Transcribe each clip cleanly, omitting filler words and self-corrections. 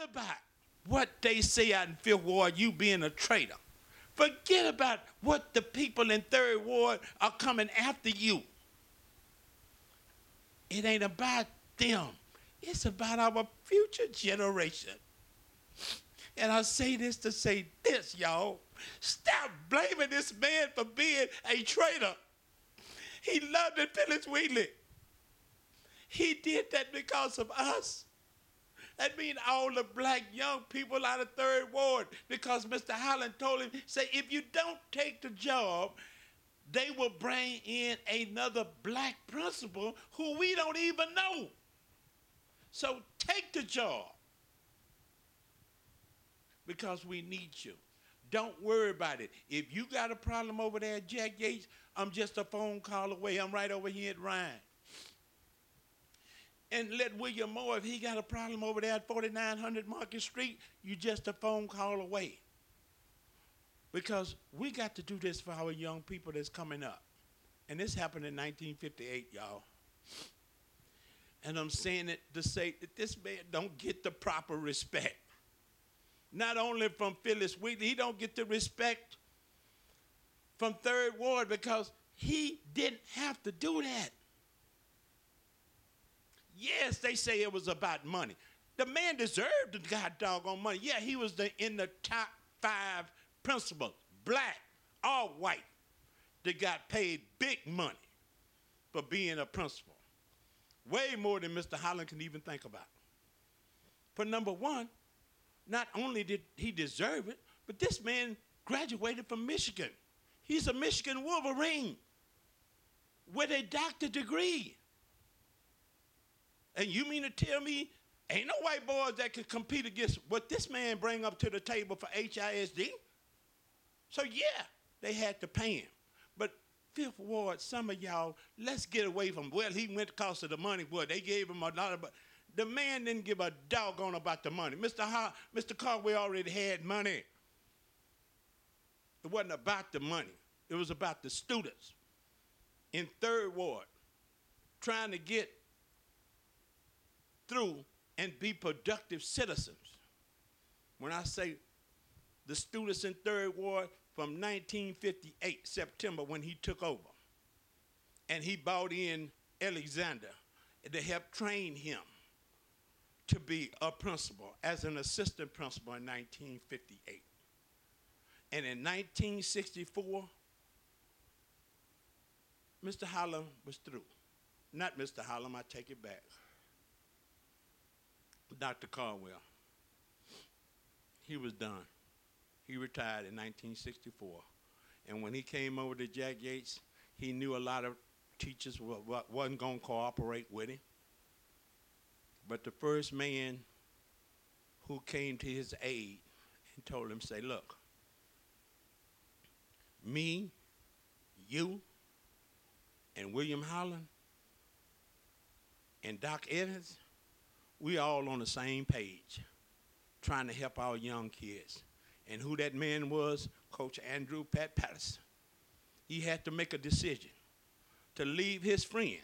about what they say out in Fifth Ward, you being a traitor. Forget about what the people in Third Ward are coming after you. It ain't about them. It's about our future generation. And I say this to say this, y'all. Stop blaming this man for being a traitor. He loved it, Phillis Wheatley. He did that because of us. That means all the black young people out of Third Ward, because Mr. Holland told him, say, if you don't take the job, they will bring in another black principal who we don't even know. So take the job, because we need you. Don't worry about it. If you got a problem over there at Jack Yates, I'm just a phone call away. I'm right over here at Ryan. And let William Moore, if he got a problem over there at 4900 Market Street, you just a phone call away. Because we got to do this for our young people that's coming up. And this happened in 1958, y'all. And I'm saying it to say that this man don't get the proper respect. Not only from Phillis Wheatley, he don't get the respect from Third Ward because he didn't have to do that. Yes, they say it was about money. The man deserved the god doggone money. Yeah, he was in the top 5 principals, black, all white, that got paid big money for being a principal. Way more than Mr. Holland can even think about. For number one, not only did he deserve it, but this man graduated from Michigan. He's a Michigan Wolverine with a doctorate degree. And you mean to tell me ain't no white boys that can compete against what this man bring up to the table for HISD? So yeah, they had to pay him. But Fifth Ward, some of y'all, let's get away from, well, he went because of the money. Boy, they gave him a lot, but the man didn't give a doggone about the money. Mr. Caldwell already had money. It wasn't about the money. It was about the students in Third Ward trying to get through and be productive citizens. When I say the students in Third Ward from 1958, September, when he took over, and he brought in Alexander to help train him to be a principal as an assistant principal in 1958. And in 1964, Mr. Holland was through. Not Mr. Holland, I take it back. Dr. Caldwell. He was done. He retired in 1964. And when he came over to Jack Yates, he knew a lot of teachers wasn't going to cooperate with him. But the first man who came to his aid and told him, say, look, me, you, and William Holland, and Doc Evans, we all on the same page, trying to help our young kids. And who that man was, Coach Andrew Pat Patterson. He had to make a decision to leave his friend,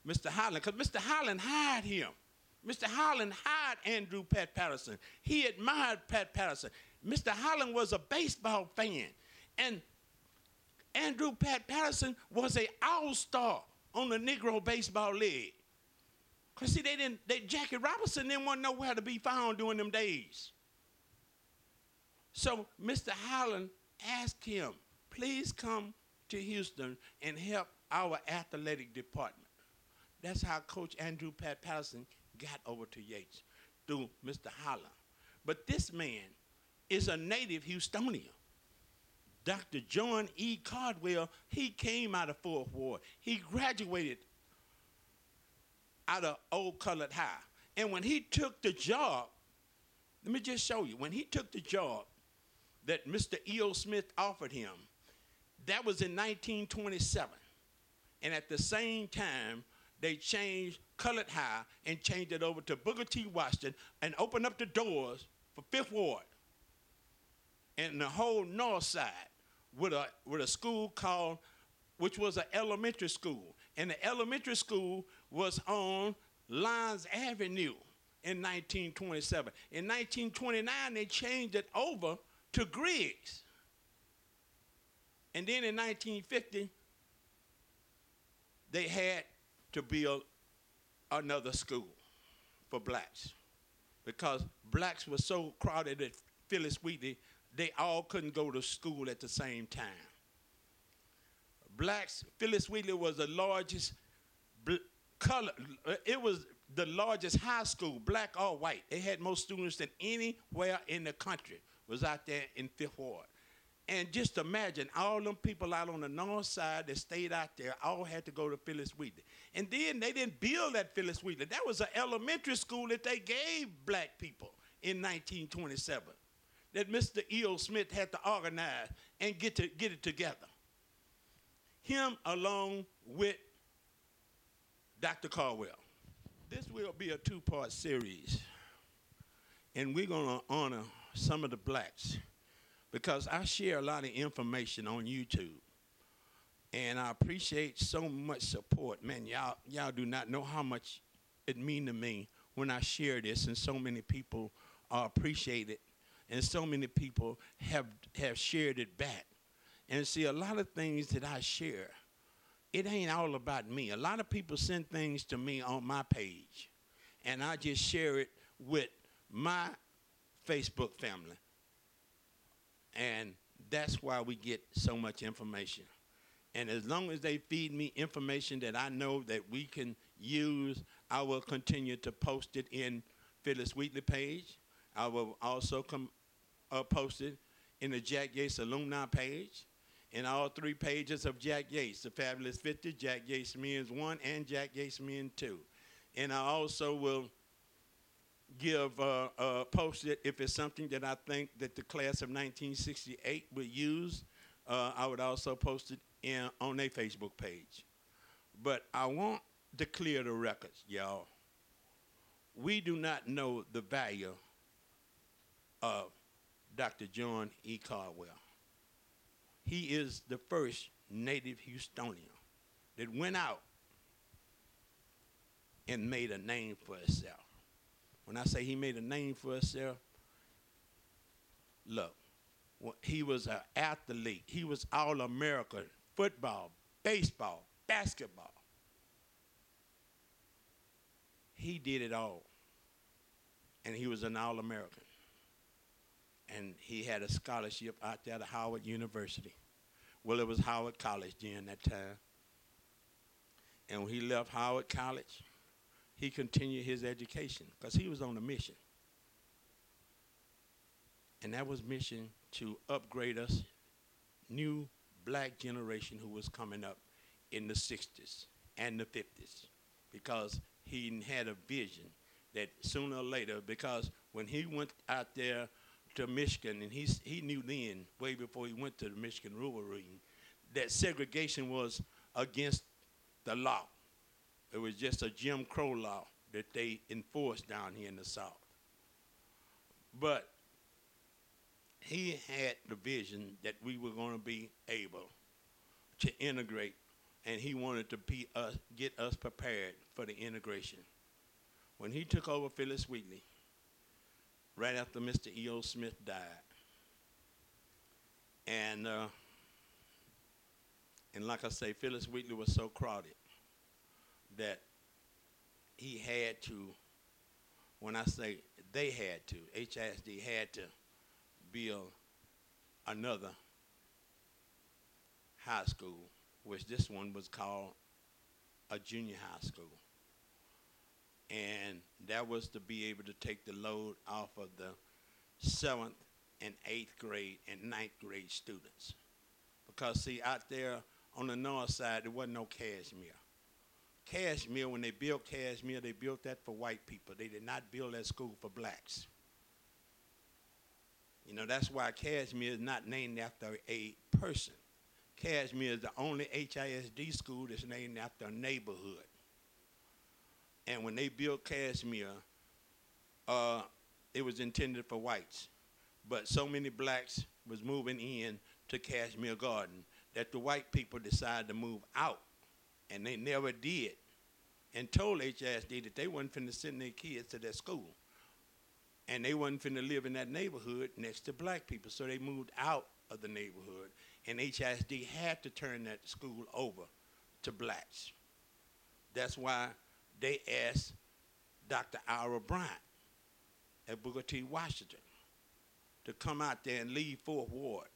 Mr. Holland, because Mr. Holland hired him. Mr. Holland hired Andrew Pat Patterson. He admired Pat Patterson. Mr. Holland was a baseball fan. And Andrew Pat Patterson was an all-star on the Negro Baseball League. Because, see, Jackie Robinson didn't want nowhere to be found during them days. So Mr. Holland asked him, please come to Houston and help our athletic department. That's how Coach Andrew Pat Patterson got over to Yates, through Mr. Holland. But this man is a native Houstonian. Dr. John E. Caldwell, he came out of Fourth Ward. He graduated out of Old Colored High. And when he took the job, let me just show you, when he took the job that Mr. E.O. Smith offered him, that was in 1927. And at the same time, they changed Colored High and changed it over to Booker T. Washington and opened up the doors for Fifth Ward and the whole north side with a school called, which was an elementary school. And the elementary school was on Lyons Avenue in 1927. In 1929, they changed it over to Griggs. And then in 1950, they had to build another school for blacks because blacks were so crowded at Phillis Wheatley, they all couldn't go to school at the same time. Blacks, Phillis Wheatley was the largest color. It was the largest high school, black or white. They had more students than anywhere in the country. Was out there in Fifth Ward. And just imagine all them people out on the north side that stayed out there all had to go to Phillis Wheatley. And then they didn't build at Phillis Wheatley. That was an elementary school that they gave black people in 1927 that Mr. E.O. Smith had to organize and get it together. Him along with Dr. Caldwell. This will be a two-part series. And we're going to honor some of the blacks because I share a lot of information on YouTube. And I appreciate so much support. Man, y'all do not know how much it means to me when I share this, and so many people appreciate it, and so many people have shared it back. And see, a lot of things that I share, it ain't all about me. A lot of people send things to me on my page, and I just share it with my Facebook family. And that's why we get so much information. And as long as they feed me information that I know that we can use, I will continue to post it in Phillis Wheatley page. I will also post it in the Jack Yates alumni page, in all three pages of Jack Yates, the Fabulous 50, Jack Yates Men's 1, and Jack Yates Men 2. And I also will post it if it's something that I think that the class of 1968 would use. I would also post it on their Facebook page. But I want to clear the records, y'all. We do not know the value of Dr. John E. Caldwell. He is the first native Houstonian that went out and made a name for himself. When I say he made a name for himself, look, he was an athlete. He was All-American, football, baseball, basketball. He did it all, and he was an All-American. And he had a scholarship out there at Howard University. Well, it was Howard College during that time. And when he left Howard College, he continued his education because he was on a mission. And that was mission to upgrade us, new black generation who was coming up in the 60s and the 50s, because he had a vision that sooner or later, because when he went out there to Michigan, and he knew then, way before he went to the Michigan Rural Reading, that segregation was against the law. It was just a Jim Crow law that they enforced down here in the South. But he had the vision that we were going to be able to integrate, and he wanted to get us prepared for the integration. When he took over Phillis Wheatley, right after Mr. E.O. Smith died, and like I say, Phillis Wheatley was so crowded that he had to, when I say they had to, HISD had to build another high school, which this one was called a junior high school. And that was to be able to take the load off of the 7th and 8th grade and 9th grade students. Because, see, out there on the north side, there wasn't no Cashmere. Cashmere, when they built Cashmere, they built that for white people. They did not build that school for blacks. You know, that's why Cashmere is not named after a person. Cashmere is the only HISD school that's named after a neighborhood. And when they built Cashmere, it was intended for whites. But so many blacks was moving in to Cashmere Garden that the white people decided to move out. And they never did. and told HISD that they wasn't finna send their kids to that school. And they wasn't finna live in that neighborhood next to black people. So they moved out of the neighborhood. And HISD had to turn that school over to blacks. That's why they asked Dr. Ira Bryant at Booker T. Washington to come out there and lead Fourth Ward.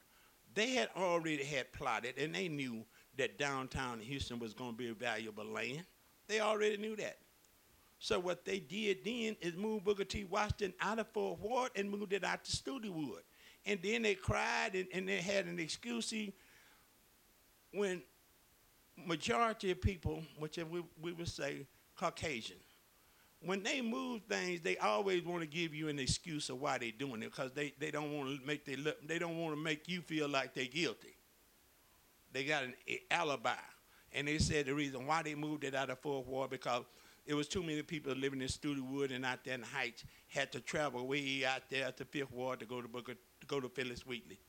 They had already had plotted, and they knew that downtown Houston was going to be a valuable land. They already knew that. So what they did then is move Booker T. Washington out of Fourth Ward and moved it out to Studewood. And then they cried and they had an excuse. See, when majority of people, which we would say Caucasian, when they move things, they always want to give you an excuse of why they're doing it, because they don't want to make you feel like they're guilty. They got an alibi, and they said the reason why they moved it out of Fourth Ward because it was too many people living in Studewood and out there in the Heights had to travel way out there to Fifth Ward to go to Phillis Wheatley,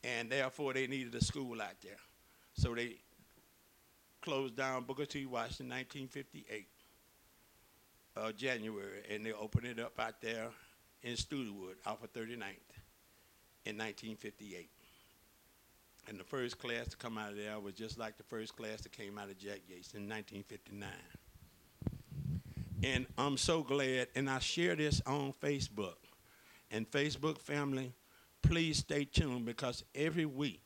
and therefore they needed a school out there, so they closed down Booker T. Washington in 1958. January, and they opened it up out there in Studewood off of 39th in 1958. And the first class to come out of there was just like the first class that came out of Jack Yates in 1959. And I'm so glad, and I share this on Facebook. And Facebook family, please stay tuned, because every week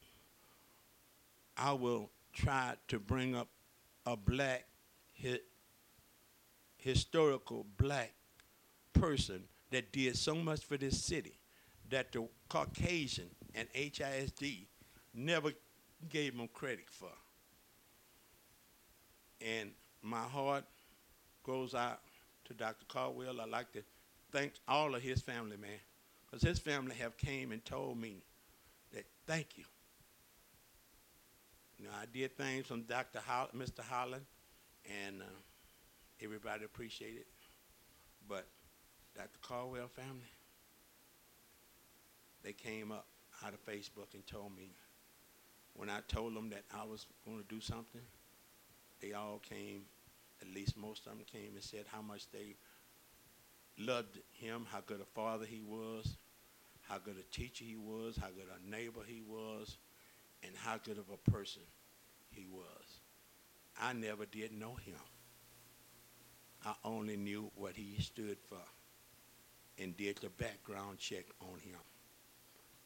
I will try to bring up a black historical black person that did so much for this city that the Caucasian and HISD never gave him credit for. And my heart goes out to Dr. Caldwell. I'd like to thank all of his family, man, because his family have came and told me that thank you. You know, I did things from Mr. Holland, and everybody appreciated it. But Dr. Caldwell family, they came up out of Facebook and told me, when I told them that I was going to do something, they all came, at least most of them came and said how much they loved him, how good a father he was, how good a teacher he was, how good a neighbor he was, and how good of a person he was. I never did know him. I only knew what he stood for and did the background check on him.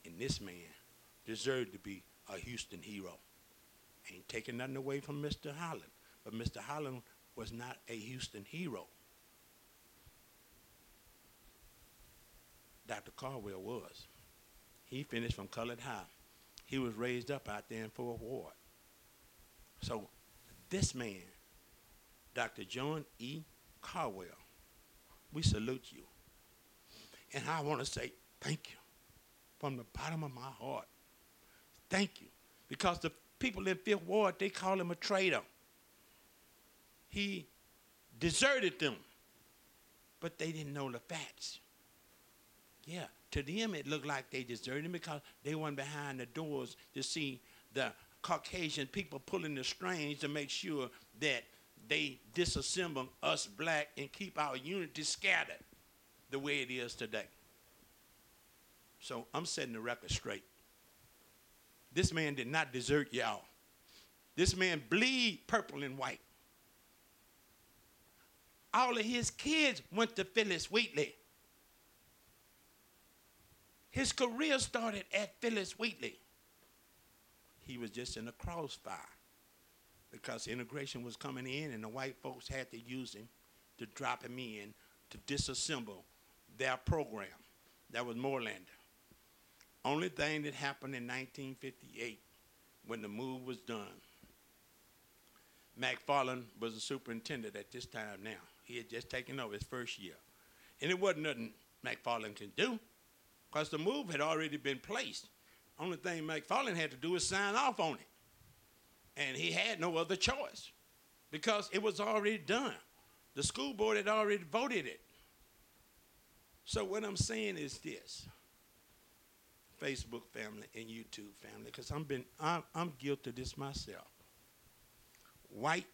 And this man deserved to be a Houston hero. Ain't taking nothing away from Mr. Holland, but Mr. Holland was not a Houston hero. Dr. Caldwell was. He finished from Colored High. He was raised up out there in Fourth Ward. So this man, Dr. John E. Caldwell, we salute you. And I want to say thank you from the bottom of my heart. Thank you. Because the people in Fifth Ward, they call him a traitor. He deserted them, but they didn't know the facts. Yeah, to them it looked like they deserted him because they went behind the doors to see the Caucasian people pulling the strings to make sure that they disassemble us black and keep our unity scattered the way it is today. So I'm setting the record straight. This man did not desert y'all. This man bleed purple and white. All of his kids went to Phillis Wheatley. His career started at Phillis Wheatley. He was just in the crossfire because integration was coming in and the white folks had to use him to drop him in to disassemble their program. That was Moorlander. Only thing that happened in 1958 when the move was done, McFarland was the superintendent at this time now. He had just taken over his first year. And it wasn't nothing McFarland could do because the move had already been placed. Only thing McFarland had to do was sign off on it. And he had no other choice because it was already done. The school board had already voted it. So what I'm saying is this, Facebook family and YouTube family, because I'm guilty of this myself. White